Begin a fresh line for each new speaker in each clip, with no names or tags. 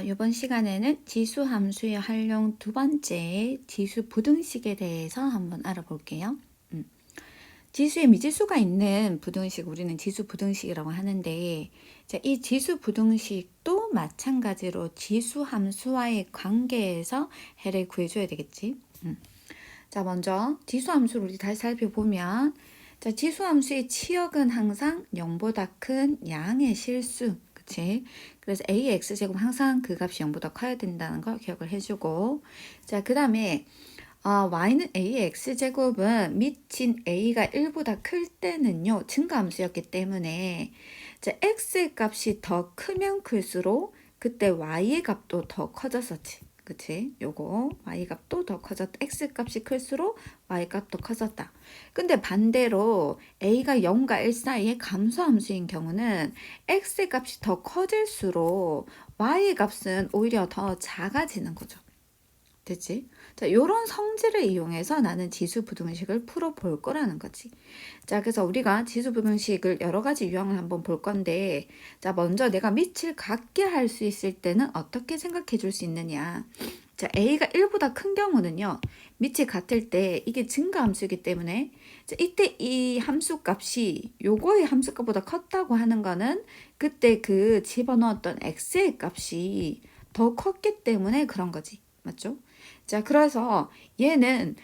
이번 시간에는 지수 함수의 활용 두 번째 지수 부등식에 대해서 한번 알아볼게요. 지수에 미지수가 있는 부등식 우리는 지수 부등식이라고 하는데, 자, 이 지수 부등식도 마찬가지로 지수 함수와의 관계에서 해를 구해줘야 되겠지. 자, 먼저 지수 함수를 우리 다시 살펴보면, 자, 지수 함수의 치역은 항상 0보다 큰 양의 실수. 그치? 그래서 a의 x제곱 항상 그 값이 0보다 커야 된다는 거 기억을 해주고, 자, 그 다음에 y는 a의 x제곱은 미친 a가 1보다 클 때는요 증가함수였기 때문에, 자, x의 값이 더 크면 클수록 그때 y의 값도 더 커졌었지. 그치? 요거 y 값도 더 커졌다. x 값이 클수록 y 값도 커졌다. 근데 반대로 a가 0과 1 사이의 감소함수인 경우는 x의 값이 더 커질수록 y의 값은 오히려 더 작아지는 거죠. 됐지? 자, 요런 성질을 이용해서 나는 지수 부등식을 풀어볼 거라는 거지. 자, 그래서 우리가 지수 부등식을 여러 가지 유형을 한번 볼 건데, 자, 먼저 내가 밑을 같게 할 수 있을 때는 어떻게 생각해 줄 수 있느냐. 자, a가 1보다 큰 경우는요, 밑이 같을 때 이게 증가함수이기 때문에, 자, 이때 이 함수 값이 요거의 함수 값보다 컸다고 하는 거는 그때 그 집어넣었던 x의 값이 더 컸기 때문에 그런 거지. 맞죠? 자, 그래서 얘는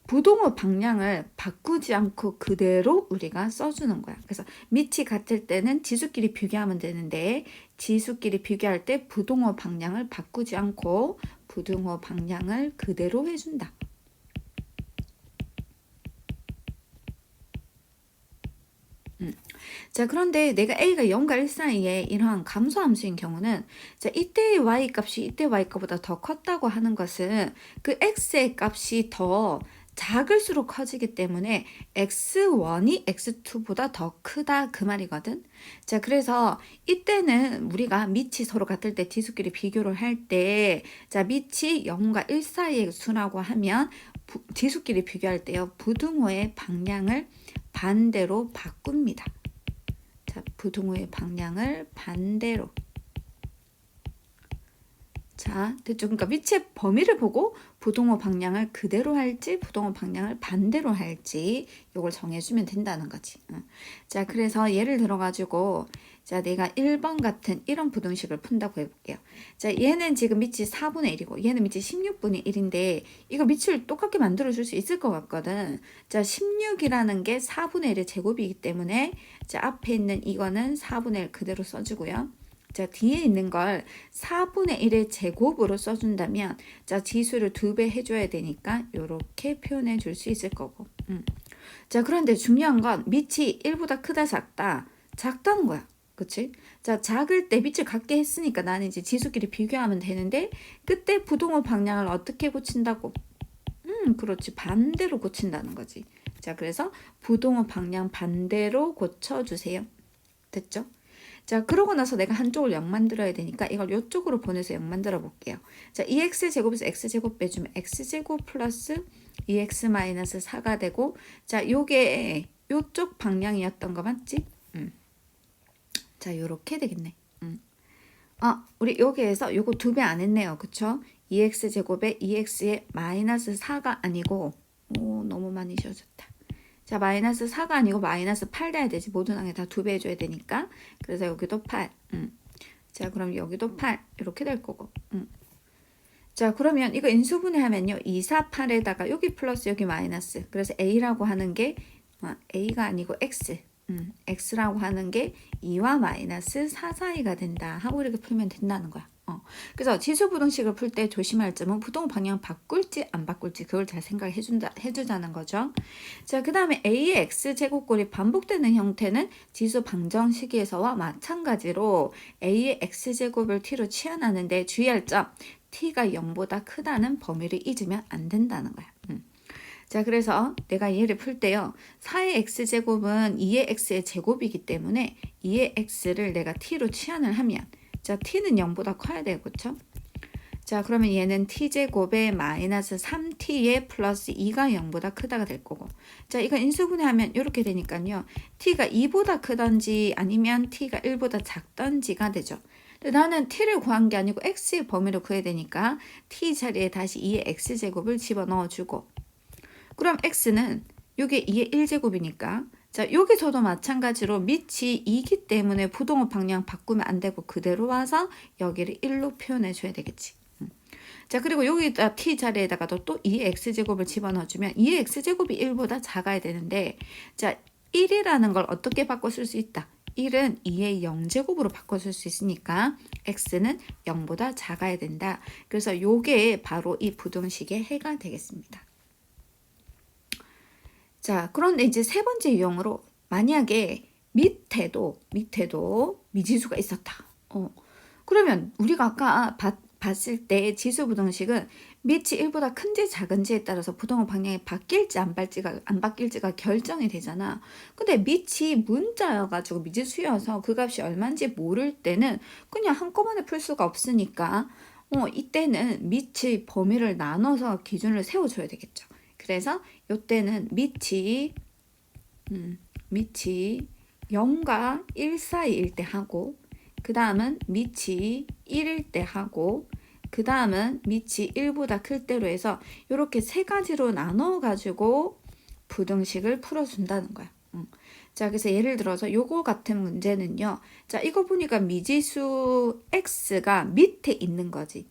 부동호 방향을 바꾸지 않고 그대로 우리가 써주는 거야. 그래서 밑이 같을 때는 지수끼리 비교하면 되는데, 지수끼리 비교할 때 부동호 방향을 바꾸지 않고 부동호 방향을 그대로 해준다. 자, 그런데 내가 a가 0과 1 사이에 이러한 감소함수인 경우는, 자, 이때의 y 값이 이때 y 값보다 더 컸다고 하는 것은 그 x의 값이 더 작을수록 커지기 때문에 x1이 x2보다 더 크다 그 말이거든. 자, 그래서 이때는 우리가 밑이 서로 같을 때 지수끼리 비교를 할 때, 자, 밑이 0과 1 사이의 수라고 하면 지수끼리 비교할 때요 부등호의 방향을 반대로 바꿉니다. 자, 부등호의 방향을 반대로. 자, 됐죠? 그러니까 밑의 범위를 보고 부동호 방향을 그대로 할지 부동호 방향을 반대로 할지 이걸 정해주면 된다는 거지. 자, 그래서 예를 들어가지고, 자, 내가 1번 같은 이런 부등식을 푼다고 해볼게요. 자, 얘는 지금 밑이 4분의 1이고 얘는 밑이 16분의 1인데 이거 밑을 똑같게 만들어줄 수 있을 것 같거든. 자, 16이라는 게 4분의 1의 제곱이기 때문에, 자, 앞에 있는 이거는 4분의 1 그대로 써주고요. 자, 뒤에 있는 걸 4분의 1의 제곱으로 써준다면, 자, 지수를 2배 해줘야 되니까 이렇게 표현해 줄 수 있을 거고. 자, 그런데 중요한 건 밑이 1보다 크다 작다, 작다는 거야. 그치? 자, 작을 때 밑을 같게 했으니까 나는 이제 지수끼리 비교하면 되는데, 그때 부동호 방향을 어떻게 고친다고? 그렇지. 반대로 고친다는 거지. 자, 그래서 부동호 방향 반대로 고쳐주세요. 됐죠? 자, 그러고 나서 내가 한쪽을 0 만들어야 되니까 이걸 이쪽으로 보내서 0 만들어 볼게요. 자, 2x제곱에서 x제곱 빼주면 x제곱 플러스 2x 마이너스 4가 되고, 자, 요게 요쪽 방향이었던 거 맞지? 자, 요렇게 되겠네. 우리 여기에서 요거 2배 안 했네요. 그쵸? 2x제곱에 2x에 마이너스 4가 아니고, 너무 많이 지워졌다. 자, 마이너스 4가 아니고 마이너스 8 돼야 되지. 모든 항에 다 2배 해줘야 되니까. 그래서 여기도 8. 자, 그럼 여기도 8. 이렇게 될 거고. 자, 그러면 이거 인수분해 하면요. 2, 4, 8에다가 여기 플러스 여기 마이너스. 그래서 a라고 하는 게 a가 아니고 x. x라고 하는 게 2와 마이너스 4 사이가 된다 하고 이렇게 풀면 된다는 거야. 그래서 지수 부등식을 풀 때 조심할 점은 부동 방향 바꿀지 안 바꿀지 그걸 잘 생각해 해주자는 거죠. 자, 그 다음에 a의 x제곱꼴이 반복되는 형태는 지수 방정 시기에서와 마찬가지로 a의 x제곱을 t로 취하는데 주의할 점, t가 0보다 크다는 범위를 잊으면 안 된다는 거야. 자, 그래서 내가 얘를 풀 때요. 4의 x제곱은 2의 x의 제곱이기 때문에 2의 x를 내가 t로 취한을 하면, 자, t는 0보다 커야 돼요. 그쵸? 자, 그러면 얘는 t제곱에 마이너스 3t에 플러스 2가 0보다 크다가 될 거고. 자, 이거 인수분해하면 이렇게 되니까요. t가 2보다 크던지 아니면 t가 1보다 작던지가 되죠. 근데 나는 t를 구한 게 아니고 x의 범위를 구해야 되니까 t 자리에 다시 2의 x제곱을 집어넣어주고, 그럼 x는 요게 2의 1제곱이니까 자 여기서도 마찬가지로 밑이 2기 때문에 부동호 방향 바꾸면 안 되고 그대로 와서 여기를 1로 표현해 줘야 되겠지. 자 그리고 여기다 t 자리에다가도 또 2의 x제곱을 집어넣어주면 2의 x제곱이 1보다 작아야 되는데, 자 1이라는 걸 어떻게 바꿔 쓸 수 있다. 1은 2의 0제곱으로 바꿔 쓸 수 있으니까 x는 0보다 작아야 된다. 그래서 요게 바로 이 부등식의 해가 되겠습니다. 자 그런데 이제 세 번째 유형으로 만약에 밑에도 미지수가 있었다. 그러면 우리가 아까 봤을 때 지수 부등식은 밑이 1보다 큰지 작은지에 따라서 부동호 방향이 바뀔지 안 바뀔지가 결정이 되잖아. 근데 밑이 문자여가지고 미지수여서 그 값이 얼마인지 모를 때는 그냥 한꺼번에 풀 수가 없으니까 이때는 밑의 범위를 나눠서 기준을 세워줘야 되겠죠. 그래서 이때는 밑이 0과 1 사이일 때 하고, 그 다음은 밑이 1일 때 하고, 그 다음은 밑이 1보다 클 때로 해서 이렇게 세 가지로 나눠 가지고 부등식을 풀어준다는 거야. 자 그래서 예를 들어서 요거 같은 문제는요, 자 이거 보니까 미지수 x가 밑에 있는 거지.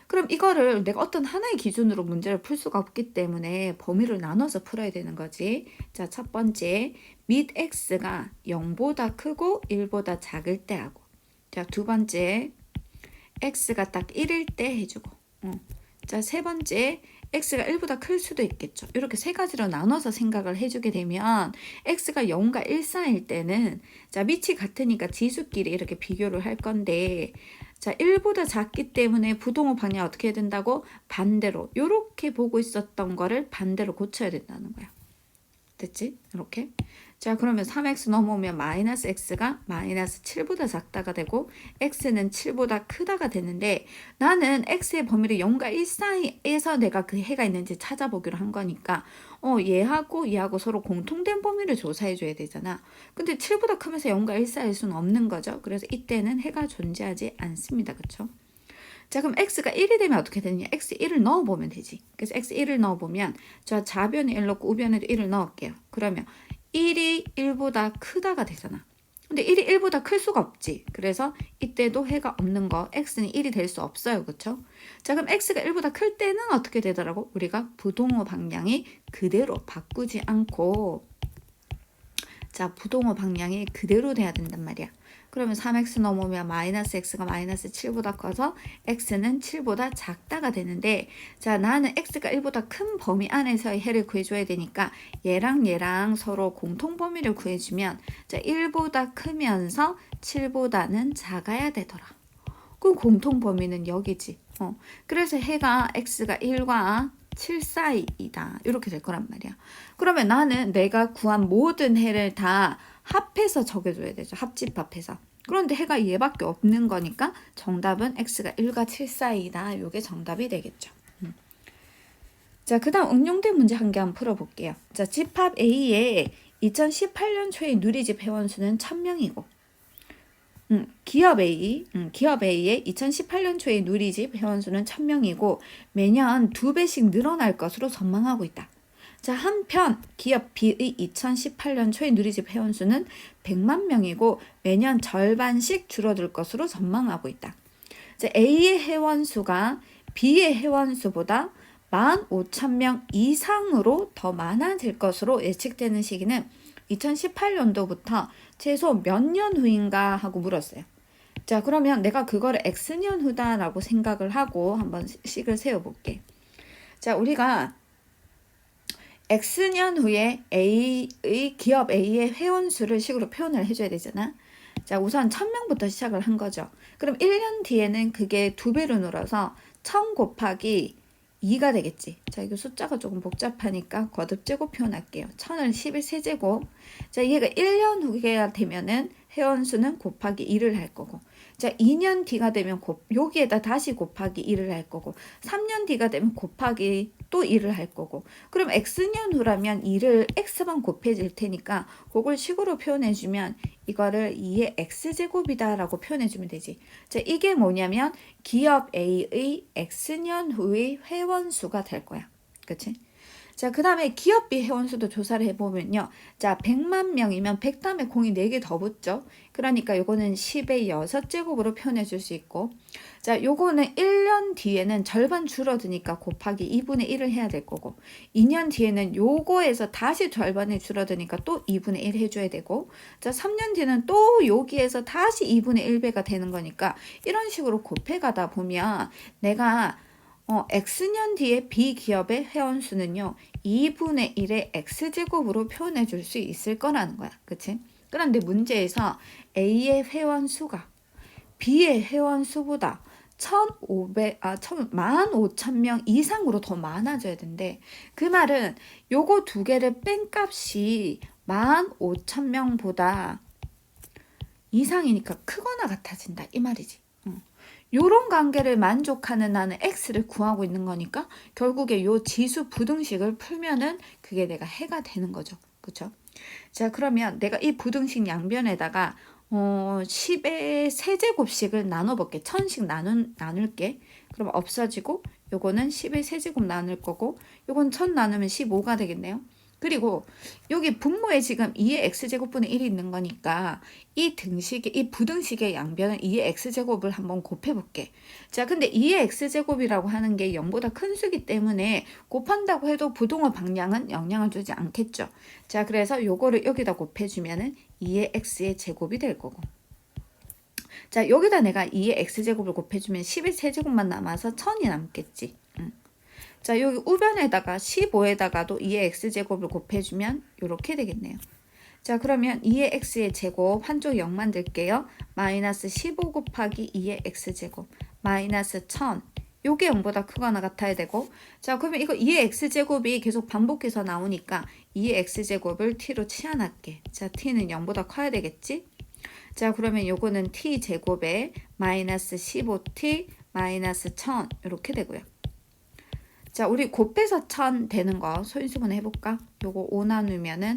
그럼 이거를 내가 어떤 하나의 기준으로 문제를 풀 수가 없기 때문에 범위를 나눠서 풀어야 되는 거지. 자, 첫 번째, 밑 x가 0보다 크고 1보다 작을 때 하고, 자, 두 번째, x가 딱 1일 때 해주고, 자, 세 번째, x가 1보다 클 수도 있겠죠. 이렇게 세 가지로 나눠서 생각을 해주게 되면 x가 0과 1 사이일 때는 자 밑이 같으니까 지수끼리 이렇게 비교를 할 건데, 자 1보다 작기 때문에 부동호 방향 어떻게 해야 된다고? 반대로 이렇게 보고 있었던 거를 반대로 고쳐야 된다는 거야. 됐지? 이렇게. 자 그러면 3x 넘어오면 마이너스 x가 마이너스 7보다 작다가 되고 x는 7보다 크다가 되는데, 나는 x의 범위를 0과 1 사이에서 내가 그 해가 있는지 찾아보기로 한 거니까 얘하고 서로 공통된 범위를 조사해 줘야 되잖아. 근데 7보다 크면서 0과 1 사이일 수는 없는 거죠. 그래서 이때는 해가 존재하지 않습니다. 그쵸? 자 그럼 x가 1이 되면 어떻게 되느냐, x1을 넣어보면 되지. 그래서 x1을 넣어보면 저 좌변에 1 넣고 우변에도 1을 넣을게요. 그러면 1이 1보다 크다가 되잖아. 근데 1이 1보다 클 수가 없지. 그래서 이때도 해가 없는 거, x는 1이 될 수 없어요. 그쵸? 자 그럼 x가 1보다 클 때는 어떻게 되더라고? 우리가 부동호 방향이 그대로 바꾸지 않고, 자 부동호 방향이 그대로 돼야 된단 말이야. 그러면 3x 넘으면 마이너스 x가 마이너스 7보다 커서 x는 7보다 작다가 되는데, 자 나는 x가 1보다 큰 범위 안에서의 해를 구해줘야 되니까 얘랑 서로 공통 범위를 구해주면 자 1보다 크면서 7보다는 작아야 되더라. 그럼 공통 범위는 여기지. 그래서 해가 x가 1과 7 사이이다. 이렇게 될 거란 말이야. 그러면 나는 내가 구한 모든 해를 다 합해서 적어줘야 되죠. 합집합해서. 그런데 해가 얘밖에 없는 거니까 정답은 x가 1과 7 사이다. 이게 정답이 되겠죠. 자, 그 다음 응용된 문제 한 개 한번 풀어볼게요. 자, 집합 A의 2018년 초의 누리집 회원수는 1000명이고, 기업 A의 2018년 초의 누리집 회원수는 1000명이고 매년 2배씩 늘어날 것으로 전망하고 있다. 자, 한편 기업 B의 2018년 초의 누리집 회원수는 100만 명이고 매년 절반씩 줄어들 것으로 전망하고 있다. 자, A의 회원수가 B의 회원수보다 15,000명 이상으로 더 많아질 것으로 예측되는 시기는 2018년도부터 최소 몇 년 후인가 하고 물었어요. 자, 그러면 내가 그거를 X년 후다라고 생각을 하고 한번 식을 세워볼게. 자, 우리가 X년 후에 기업 A의 회원수를 식으로 표현을 해줘야 되잖아. 자, 우선 1000명부터 시작을 한 거죠. 그럼 1년 뒤에는 그게 2배로 늘어서 1000 곱하기 2가 되겠지. 자, 이거 숫자가 조금 복잡하니까 거듭제곱 표현할게요. 1000을 11세제곱. 자, 얘가 1년 후가 되면은 회원수는 곱하기 2를 할 거고, 자, 2년 뒤가 되면 여기에다 다시 곱하기 2를 할 거고, 3년 뒤가 되면 곱하기 또 2를 할 거고. 그럼 x년 후라면 2를 x만 곱해질 테니까 그걸 식으로 표현해주면 이거를 2의 x제곱이다 라고 표현해주면 되지. 자, 이게 뭐냐면 기업 A의 x년 후의 회원수가 될 거야. 그치? 자, 그 다음에 기업비 회원수도 조사를 해보면요. 자, 100만 명이면 100 다음에 공이 4개 더 붙죠. 그러니까 요거는 10의 6제곱으로 표현해 줄 수 있고, 자, 요거는 1년 뒤에는 절반 줄어드니까 곱하기 2분의 1을 해야 될 거고, 2년 뒤에는 요거에서 다시 절반이 줄어드니까 또 2분의 1 해줘야 되고, 자, 3년 뒤에는 또 여기에서 다시 2분의 1배가 되는 거니까 이런 식으로 곱해가다 보면 내가 x년 뒤에 B기업의 회원수는요 2분의 1의 x제곱으로 표현해 줄 수 있을 거라는 거야. 그치? 그런데 문제에서 A의 회원수가 B의 회원수보다 15,000명 이상으로 더 많아져야 된대. 그 말은 요거 두 개를 뺀 값이 15,000명보다 이상이니까 크거나 같아진다 이 말이지. 요런 관계를 만족하는 나는 x를 구하고 있는 거니까 결국에 요 지수 부등식을 풀면은 그게 내가 해가 되는 거죠. 그쵸? 자, 그러면 내가 이 부등식 양변에다가 10의 세제곱씩을 나눠볼게. 1000씩 나눌게. 그럼 없어지고 요거는 10의 세제곱 나눌 거고 요건 1000 나누면 15가 되겠네요. 그리고 여기 분모에 지금 2의 x제곱분의 1이 있는 거니까 이 부등식의 양변은 2의 x제곱을 한번 곱해볼게. 자, 근데 2의 x제곱이라고 하는 게 0보다 큰 수기 때문에 곱한다고 해도 부동호 방향은 영향을 주지 않겠죠. 자, 그래서 요거를 여기다 곱해주면은 2의 x의 제곱이 될 거고. 자, 여기다 내가 2의 x제곱을 곱해주면 10의 세제곱만 남아서 1000이 남겠지. 자, 여기 우변에다가 15에다가도 2의 x제곱을 곱해주면 이렇게 되겠네요. 자, 그러면 2의 x의 제곱 한쪽 0 만들게요. 마이너스 15 곱하기 2의 x제곱 마이너스 1000. 요게 0보다 크거나 같아야 되고, 자, 그러면 이거 2의 x제곱이 계속 반복해서 나오니까 2의 x제곱을 t로 치환할게. 자, t는 0보다 커야 되겠지? 자, 그러면 요거는 t제곱에 마이너스 15t 마이너스 1000 이렇게 되고요. 자, 우리 곱해서 1000 되는 거 소인수분 해볼까? 요거 5 나누면은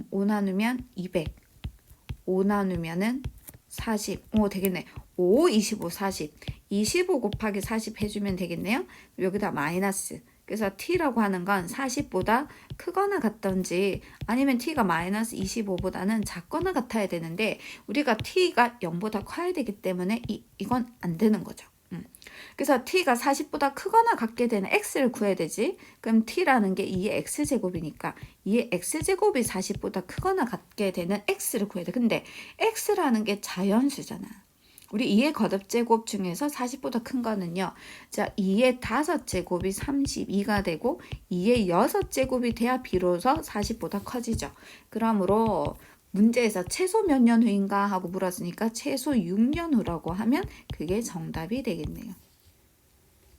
5 나누면 200 5 나누면은 40 되겠네. 5, 25, 40 25 곱하기 40 해주면 되겠네요. 여기다 마이너스. 그래서 t라고 하는 건 40보다 크거나 같던지 아니면 t가 마이너스 25보다는 작거나 같아야 되는데 우리가 t가 0보다 커야 되기 때문에 이건 안 되는 거죠. 그래서 t가 40보다 크거나 같게 되는 x를 구해야 되지. 그럼 t라는 게 2의 x제곱이니까 2의 x제곱이 40보다 크거나 같게 되는 x를 구해야 돼. 근데 x라는 게 자연수잖아. 우리 2의 거듭제곱 중에서 40보다 큰 거는요. 자, 2의 5제곱이 32가 되고 2의 6제곱이 돼야 비로소 40보다 커지죠. 그러므로 문제에서 최소 몇 년 후인가 하고 물었으니까 최소 6년 후라고 하면 그게 정답이 되겠네요.